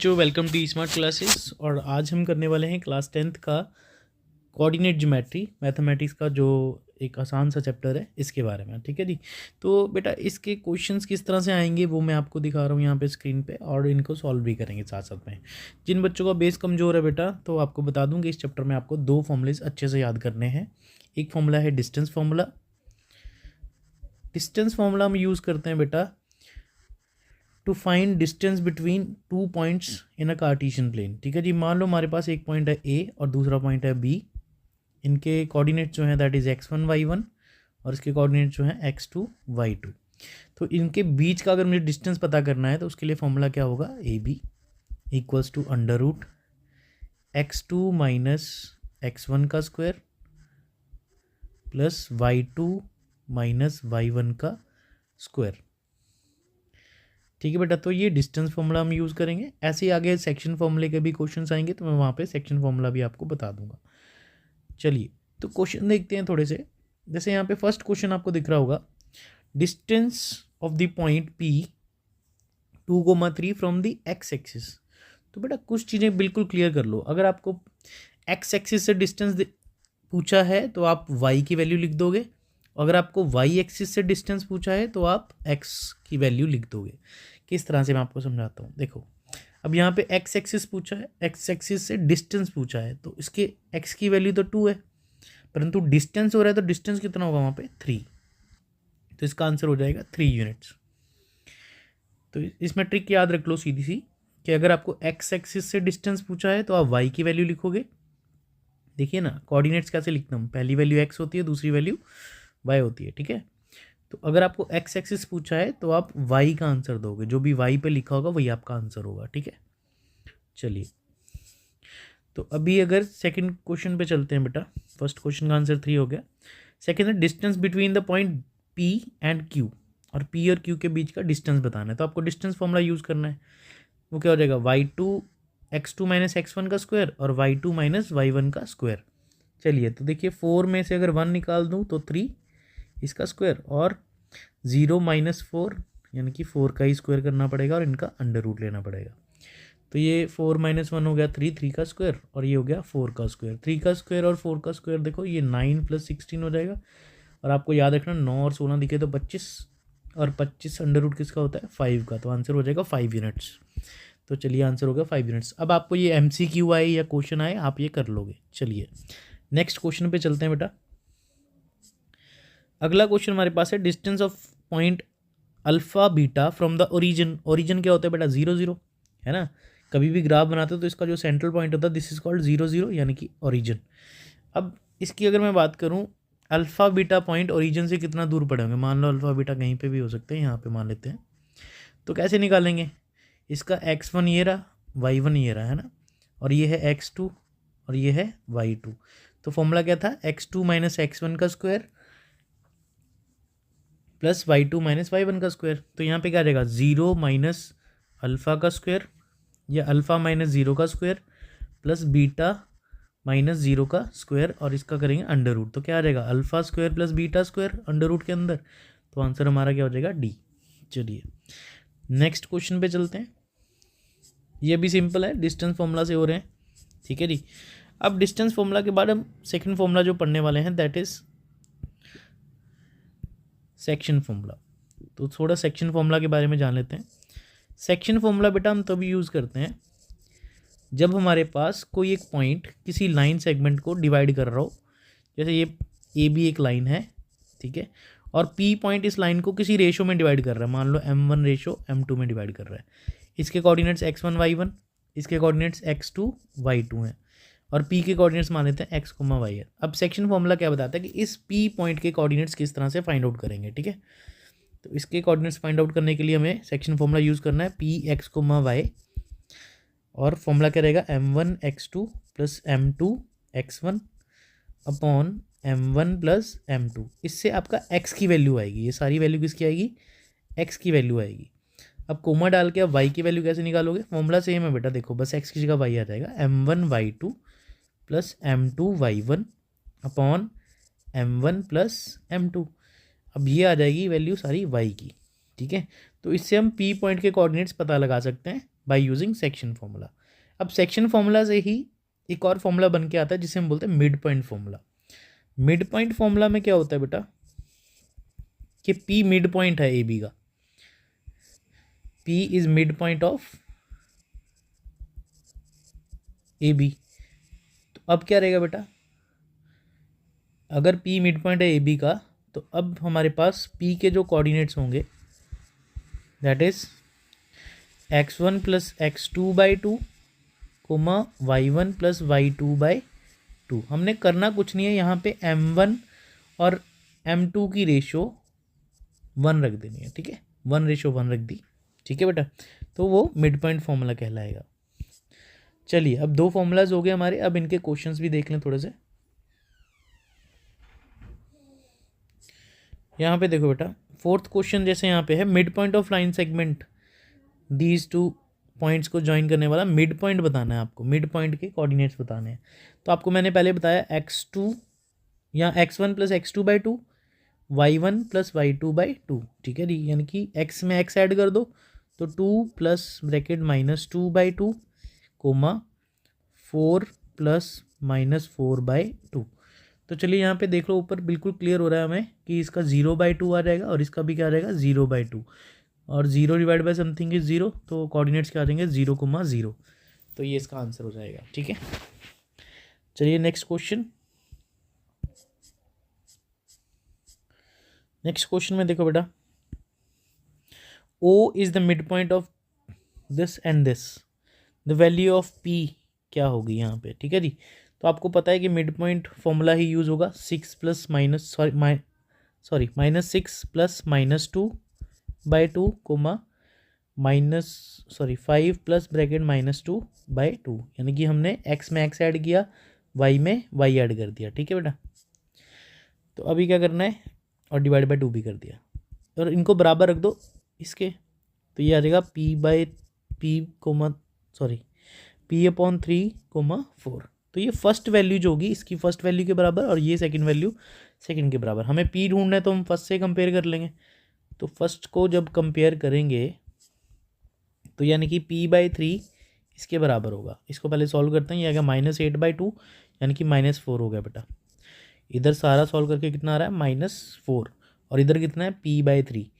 बच्चों, welcome to smart classes. और आज हम करने वाले हैं क्लास 10th का कोऑर्डिनेट ज्योमेट्री मैथमेटिक्स का जो एक आसान सा चैप्टर है इसके बारे में। ठीक है जी। तो बेटा इसके क्वेश्चंस किस तरह से आएंगे वो मैं आपको दिखा रहा हूँ यहाँ पे स्क्रीन पे, और इनको सॉल्व भी करेंगे साथ साथ में। जिन बच्चों का बेस कमज़ोर है बेटा, तो आपको बता दूँ कि इस चैप्टर में आपको दो फॉर्मूलेस अच्छे से याद करने हैं। एक फॉर्मूला है डिस्टेंस फार्मूला। डिस्टेंस फार्मूला हम यूज़ करते हैं बेटा to find distance between two points in a Cartesian plane. ठीक है जी। मान लो हमारे पास एक पॉइंट है ए और दूसरा पॉइंट है बी। इनके कोऑर्डिनेट जो है दैट इज़ x1 y1 और इसके कोऑर्डिनेट जो है x2 y2। तो इनके बीच का अगर मुझे डिस्टेंस पता करना है तो उसके लिए फॉर्मूला क्या होगा, A B equals to under root x2 minus x1 का square plus y2 minus y1 का स्क्वायर। ठीक है बेटा। तो ये डिस्टेंस फार्मूला हम यूज़ करेंगे। ऐसे ही आगे सेक्शन फार्मूले के भी क्वेश्चंस आएंगे तो मैं वहाँ पे सेक्शन फार्मूला भी आपको बता दूंगा। चलिए तो क्वेश्चन देखते हैं थोड़े से। जैसे यहाँ पे फर्स्ट क्वेश्चन आपको दिख रहा होगा, distance of the point P 2,3 from the x axis. तो बेटा कुछ चीज़ें बिल्कुल क्लियर कर लो। अगर आपको एक्स एक्सिस से डिस्टेंस पूछा है तो आप y की वैल्यू लिख दोगे। अगर आपको y एक्सिस से डिस्टेंस पूछा है तो आप x की वैल्यू लिख दोगे। किस तरह से मैं आपको समझाता हूँ। देखो अब यहाँ पे x एक्सिस पूछा है, x एक्सिस से डिस्टेंस पूछा है तो इसके x की वैल्यू तो 2 है, परंतु डिस्टेंस हो रहा है तो डिस्टेंस कितना होगा वहाँ पे 3। तो इसका आंसर हो जाएगा 3 यूनिट्स। तो इसमें ट्रिक याद रख लो सीधी सी कि अगर आपको x एक्सिस से डिस्टेंस पूछा है तो आप y की वैल्यू लिखोगे। देखिए ना कोऑर्डिनेट्स कैसे लिखता हूँ, पहली वैल्यू x होती है, दूसरी वैल्यू y होती है। ठीक है। तो अगर आपको x एक्सिस पूछा है तो आप y का आंसर दोगे, जो भी y पे लिखा होगा वही आपका आंसर होगा। ठीक है। चलिए तो अभी अगर सेकंड क्वेश्चन पे चलते हैं बेटा। फर्स्ट क्वेश्चन का आंसर 3 हो गया। सेकंड है distance between the point P and Q, और P और Q के बीच का डिस्टेंस बताना है। तो आपको डिस्टेंस फॉर्मूला यूज़ करना है। वो क्या हो जाएगा, y2 x2 माइनस x1 का स्क्वायर और y2 माइनस y1 का स्क्वायर। चलिए तो देखिए 4 में से अगर 1 निकाल दूँ तो 3 इसका स्क्वायर, और 0 माइनस 4 यानी कि 4 का ही स्क्वायर करना पड़ेगा और इनका अंडर रूट लेना पड़ेगा। तो ये 4 माइनस 1 हो गया 3 का स्क्वायर, और ये हो गया 4 का स्क्वायर। 3 का स्क्वायर और 4 का स्क्वायर देखो ये 9 प्लस 16 हो जाएगा। और आपको याद रखना 9 और 16 दिखे तो 25, और 25 अंडर रूट किसका होता है 5 का। तो आंसर हो जाएगा 5 यूनिट्स। तो चलिए आंसर हो गया 5 यूनिट्स। अब आपको ये MCQ आए या क्वेश्चन आए आप ये कर लोगे। चलिए नेक्स्ट क्वेश्चन पे चलते हैं बेटा। अगला क्वेश्चन हमारे पास है distance of point alpha beta from the origin. Origin क्या होता है बेटा 0 0, है ना। कभी भी ग्राफ बनाते हो तो इसका जो सेंट्रल पॉइंट होता है दिस इज कॉल्ड 0 0 यानी कि ओरिजिन। अब इसकी अगर मैं बात करूं अल्फा बीटा पॉइंट ओरिजिन से कितना दूर पड़े होंगे, मान लो अल्फा बीटा कहीं पे भी हो सकते हैं, यहाँ पे मान लेते हैं। तो कैसे निकालेंगे, इसका x1 ये रहा, y1 ये रहा, है ना, और ये है x2 और ये है y2। तो फॉर्मूला क्या था, x2 माइनस x1 का square plus y2 minus y1 का स्क्वायर। तो यहाँ पे क्या आ जाएगा 0 माइनस अल्फ़ा का स्क्वायर या अल्फ़ा माइनस 0 का स्क्वायर प्लस बीटा माइनस 0 का स्क्वायर, और इसका करेंगे अंडर रूट। तो क्या आ जाएगा alpha square plus beta square under root के अंदर। तो आंसर हमारा क्या हो जाएगा डी। चलिए नेक्स्ट क्वेश्चन पे चलते हैं। ये भी सिंपल है, डिस्टेंस फॉर्मूला से हो रहे हैं। ठीक है जी। अब डिस्टेंस फॉर्मूला के बाद हम सेकंड फॉर्मूला जो पढ़ने वाले हैं दैट इज सेक्शन फॉर्मूला। तो थोड़ा सेक्शन फॉर्मूला के बारे में जान लेते हैं। सेक्शन फॉर्मूला बेटा हम तभी यूज़ करते हैं जब हमारे पास कोई एक पॉइंट किसी लाइन सेगमेंट को डिवाइड कर रहा हो। जैसे ये ए बी एक लाइन है, ठीक है, और पी पॉइंट इस लाइन को किसी रेशो में डिवाइड कर रहा है। मान लो m1 रेशो m2 में डिवाइड कर रहा है। इसके कोऑर्डिनेट्स x1 y1, इसके कोऑर्डिनेट्स x2 y2 हैं, और p के कोऑर्डिनेट्स मान लेते हैं x, y है। अब सेक्शन फॉर्मूला क्या बताता है कि इस p पॉइंट के कोऑर्डिनेट्स किस तरह से फाइंड आउट करेंगे। ठीक है। तो इसके कोऑर्डिनेट्स फाइंड आउट करने के लिए हमें सेक्शन फॉर्मूला यूज़ करना है p x, y, और फॉर्मूला क्या रहेगा m1 x2 plus m2 x1 upon m1 plus m2। इससे आपका x की वैल्यू आएगी, ये सारी वैल्यू किसकी आएगी, x की वैल्यू आएगी। अब कोमा डाल के आप y की वैल्यू कैसे निकालोगे, फॉर्मूला सेम है बेटा, देखो बस x की जगह y आ जाएगा m1 y2 plus m2 y1 upon m1 plus m2। अब ये आ जाएगी वैल्यू सारी y की। ठीक है। तो इससे हम p पॉइंट के कोऑर्डिनेट्स पता लगा सकते हैं बाय यूजिंग सेक्शन फॉर्मूला। अब सेक्शन फॉर्मूला से ही एक और फॉर्मूला बन के आता है जिसे हम बोलते हैं mid point formula. Mid point formula में क्या होता है बेटा कि पी मिड पॉइंट है ए बी का, P is mid point of A B. तो अब क्या रहेगा बेटा, अगर पी मिड पॉइंट है ए बी का तो अब हमारे पास पी के जो कोऑर्डिनेट्स होंगे that is x1 plus x2/2 comma y1 plus y2/2। हमने करना कुछ नहीं है, यहाँ पे m1 और m2 की रेशो 1 रख देनी है, ठीक है, 1:1 रख दी, ठीक है बेटा, तो वो मिड पॉइंट फॉर्मूला कहलाएगा। चलिए अब दो फॉर्मूलाज हो गए हमारे, अब इनके क्वेश्चंस भी देख लें थोड़े से। यहाँ पे देखो बेटा, फोर्थ क्वेश्चन जैसे यहाँ पे है mid point of line segment, these two points को ज्वाइन करने वाला मिड पॉइंट बताना है आपको, मिड पॉइंट के कोऑर्डिनेट्स बताने हैं। तो आपको मैंने पहले बताया x2 या x1 plus x2/2 y1 plus y2/2, ठीक है जी, यानी कि x में x ऐड कर दो तो 2 प्लस ब्रैकेट -2/2 कोमा 4 प्लस -4/2। तो चलिए यहाँ पे देख लो, ऊपर बिल्कुल क्लियर हो रहा है हमें कि इसका 0/2 आ जाएगा और इसका भी क्या आ जाएगा 0/2, और 0 डिवाइड बाय समथिंग इज 0, तो कोऑर्डिनेट्स क्या आ जाएंगे 0,0। तो ये इसका आंसर हो जाएगा, ठीक है। चलिए नेक्स्ट क्वेश्चन। नेक्स्ट क्वेश्चन में देखो बेटा, O is the mid point of this and this, the value of P क्या होगी यहाँ पे, ठीक है जी। तो आपको पता है कि मिड पॉइंट फॉर्मूला ही यूज़ होगा, -6 प्लस -2/2 कोमा -5 प्लस ब्रैकेट -2/2, यानी कि हमने x में x ऐड किया, y में y ऐड कर दिया, ठीक है बेटा। तो अभी क्या करना है, और डिवाइड बाय 2 भी कर दिया, और इनको बराबर रख दो इसके, तो ये आ जाएगा p/3,4। तो ये फर्स्ट वैल्यू जो होगी इसकी फर्स्ट वैल्यू के बराबर, और ये सेकंड वैल्यू सेकंड के बराबर। हमें p ढूंढना है तो हम फर्स्ट से कंपेयर कर लेंगे, तो फर्स्ट को जब कंपेयर करेंगे तो यानी कि p/3 इसके बराबर होगा। इसको पहले सॉल्व करते हैं, ये आएगा -8/2 यानी कि -4 हो गया बेटा। इधर सारा सॉल्व करके कितना आ रहा है -4, और इधर कितना है p/3,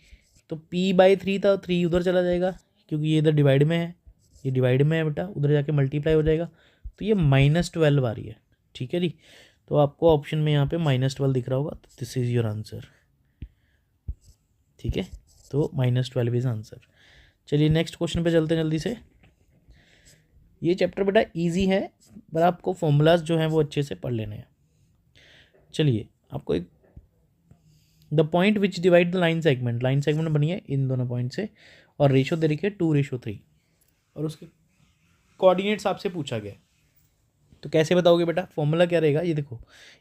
तो p/3 था 3 उधर चला जाएगा क्योंकि ये इधर डिवाइड में है, ये डिवाइड में है बेटा, उधर जाके मल्टीप्लाई हो जाएगा, तो ये -12 आ रही है, ठीक है जी। तो आपको ऑप्शन में यहाँ पे -12 दिख रहा होगा, तो दिस इज़ योर आंसर, ठीक है, तो -12 इज आंसर। चलिए नेक्स्ट क्वेश्चन पे चलते हैं जल्दी से। ये चैप्टर बेटा इजी है, पर आपको फॉर्मूलाज जो हैं वो अच्छे से पढ़ लेने हैं। चलिए आपको एक the point which divide the line segment बनी है इन दोनों पॉइंट से, और रेशो दे रखी है 2:3, और उसके कोऑर्डिनेट्स आपसे पूछा गया, तो कैसे बताओगे बेटा, फॉर्मूला क्या रहेगा, ये देखो,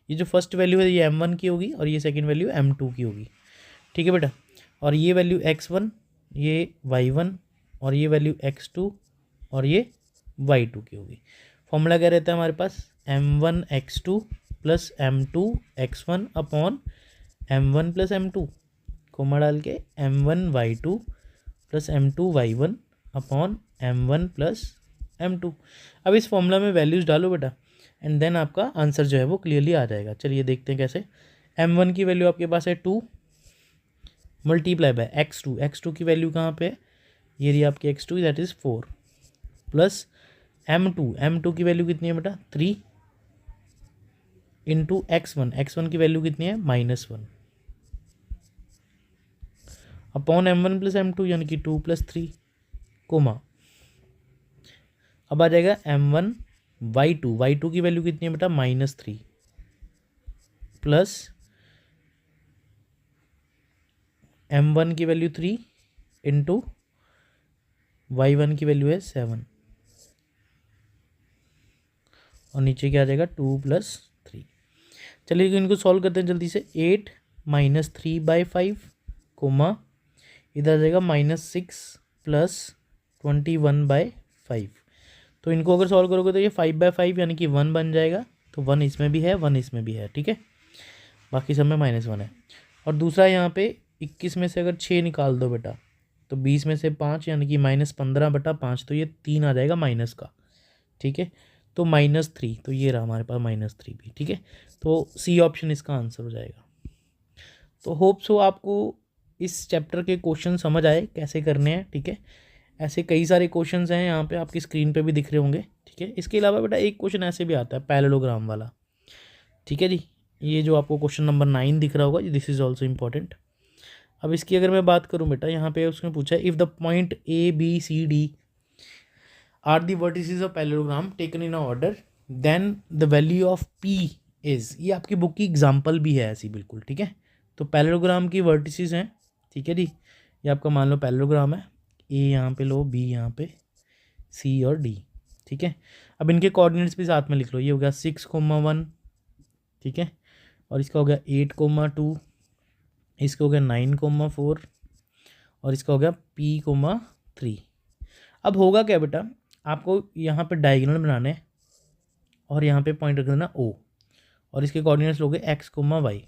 ये जो फर्स्ट वैल्यू है ये m1 की होगी और ये सेकंड वैल्यू m2 की होगी, ठीक है बेटा, और ये वैल्यू x1, ये y1, और ये वैल्यू x2 और ये y2 की होगी। फॉर्मूला क्या रहता है हमारे पास, m1 x2 plus m2 x1 upon m1 plus m2, comma डाल के m1 y2 plus m2 y1 upon m1 plus m2। अब इस फॉर्मूला में वैल्यूज़ डालो बेटा, एंड देन आपका आंसर जो है वो क्लियरली आ जाएगा। चलिए देखते हैं कैसे। m1 की वैल्यू आपके पास है 2 मल्टीप्लाई बाय x2 की वैल्यू कहाँ पे है, ये रही आपकी x2 that is 4 plus m2 की वैल्यू कितनी है बेटा 3 इंटू x1 की वैल्यू कितनी है -1 अपॉन m1 प्लस m2 यानी कि 2 + 3 कोमा, अब आ जाएगा m1 y2 की वैल्यू कितनी है बेटा -3 प्लस m1 की वैल्यू 3 इंटू y1 की वैल्यू है 7, और नीचे क्या आ जाएगा 2 + 3। चलिए इनको सॉल्व करते हैं जल्दी से। 8 - 3/5 कोमा, इधर आ जाएगा -6 प्लस 21/5। तो इनको अगर सॉल्व करोगे तो ये 5/5 यानी कि 1 बन जाएगा, तो 1 इसमें भी है 1 इसमें भी है, ठीक है, बाकी सब में -1 है। और दूसरा यहाँ पे 21 में से अगर 6 निकाल दो बेटा तो 20 में से 5 यानी कि -15/5, तो ये 3 आ जाएगा माइनस का, ठीक है। तो -3, तो ये रहा हमारे पास -3 भी, ठीक है। तो सी ऑप्शन इसका आंसर हो जाएगा। तो होप सो आपको इस चैप्टर के क्वेश्चन समझ आए कैसे करने हैं, ठीक है। ऐसे कई सारे क्वेश्चंस हैं यहाँ पे, आपकी स्क्रीन पे भी दिख रहे होंगे, ठीक है। इसके अलावा बेटा एक क्वेश्चन ऐसे भी आता है पैरेललोग्राम वाला, ठीक है जी। ये जो आपको क्वेश्चन नंबर 9 दिख रहा होगा, दिस इज ऑल्सो इम्पॉर्टेंट। अब इसकी अगर मैं बात करूँ बेटा, यहाँ पे उसने पूछा है if the point A B C D are the vertices of parallelogram taken in order then the value of P is, ये आपकी बुक की एग्जाम्पल भी है ऐसी बिल्कुल, ठीक है। तो पैरेललोग्राम की वर्टिसेस हैं, ठीक है जी। ये आपका मान लो पैरेललोग्राम है, A यहाँ पे लो, B यहाँ पे, C और D, ठीक है। अब इनके कोऑर्डिनेट्स भी साथ में लिख लो, ये हो गया 6,1, ठीक है, और इसका हो गया 8,2, इसका हो गया 9,4 और इसका हो गया P,3। अब होगा क्या बेटा, आपको यहाँ पे डायगोनल बनाने हैं और यहाँ पे पॉइंट रख देना O और इसके कोऑर्डिनेट्स लोगे X, Y।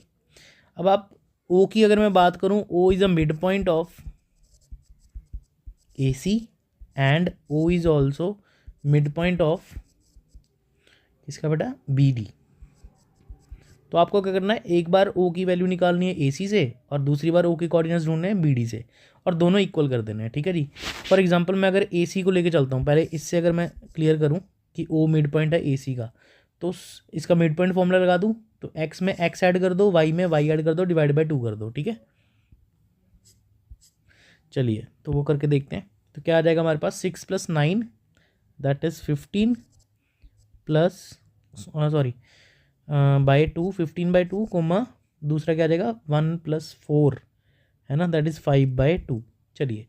अब आप O की अगर मैं बात करूँ, O is a mid point of AC and O is also mid point of किसका बेटा, BD। तो आपको क्या करना है, एक बार O की वैल्यू निकालनी है AC से और दूसरी बार O के कोऑर्डिनेट्स ढूंढने हैं BD से और दोनों इक्वल कर देने हैं, ठीक है जी। फॉर एग्जांपल मैं अगर AC को लेके चलता हूँ, पहले इससे अगर मैं क्लियर करूँ कि O मिड पॉइंट है AC का, तो इसका मिड पॉइंट फॉर्मूला लगा दूँ, तो X में X ऐड कर दो, Y में Y ऐड कर दो, डिवाइड बाई 2 कर दो, ठीक है। चलिए तो वो करके देखते हैं, तो क्या आ जाएगा हमारे पास 6 + 9 that is 15 plus sorry by 2, 15/2 comma दूसरा क्या आ जाएगा 1 + 4 है ना, दैट इज़ 5/2। चलिए,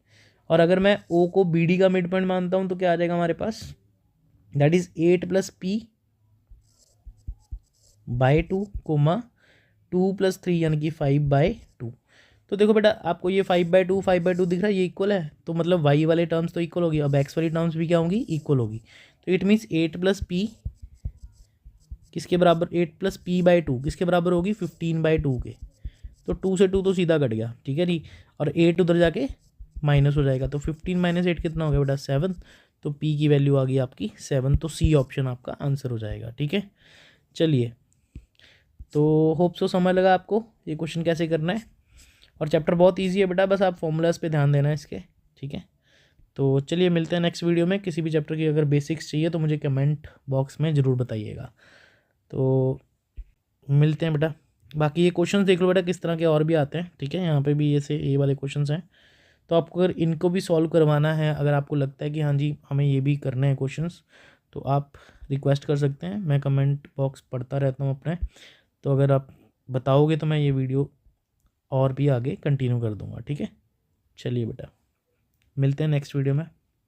और अगर मैं O को BD का मिड पॉइंट मानता हूँ तो क्या आ जाएगा हमारे पास, दैट इज़ 8 + P/2 कोमा 2 + 3 यानी कि 5/2। तो देखो बेटा, आपको ये 5/2 दिख रहा है, ये इक्वल है, तो मतलब वाई वाले टर्म्स तो इक्वल होगी, अब एक्स वाली टर्म्स भी क्या होंगी, इक्वल होगी। तो इट मीन्स 8 + P किसके बराबर, 8 + P/2 किसके बराबर होगी, 15/2 के। तो 2 से 2 तो सीधा कट गया, ठीक है जी, और 8 उधर जाके माइनस हो जाएगा, तो 15 - 8 कितना हो गया बेटा, 7। तो P की वैल्यू आ गई आपकी 7, तो C ऑप्शन आपका आंसर हो जाएगा, ठीक है। चलिए, तो होप सो समझ लगा आपको ये क्वेश्चन कैसे करना है, और चैप्टर बहुत ईजी है बेटा, बस आप फॉर्मूलाज पे ध्यान देना है इसके, ठीक है। तो चलिए मिलते हैं नेक्स्ट वीडियो में। किसी भी चैप्टर की अगर बेसिक्स चाहिए तो मुझे कमेंट बॉक्स में ज़रूर बताइएगा। तो मिलते हैं बेटा। बाकी ये क्वेश्चन देख लो बेटा किस तरह के और भी आते हैं, ठीक है। यहाँ पे भी ऐसे ये वाले क्वेश्चंस हैं, तो आपको अगर इनको भी सॉल्व करवाना है, अगर आपको लगता है कि हाँ जी हमें ये भी करने हैं क्वेश्चंस, तो आप रिक्वेस्ट कर सकते हैं। मैं कमेंट बॉक्स पढ़ता रहता हूँ अपने, तो अगर आप बताओगे तो मैं ये वीडियो और भी आगे कंटिन्यू कर दूँगा, ठीक है। चलिए बेटा, मिलते हैं नेक्स्ट वीडियो में।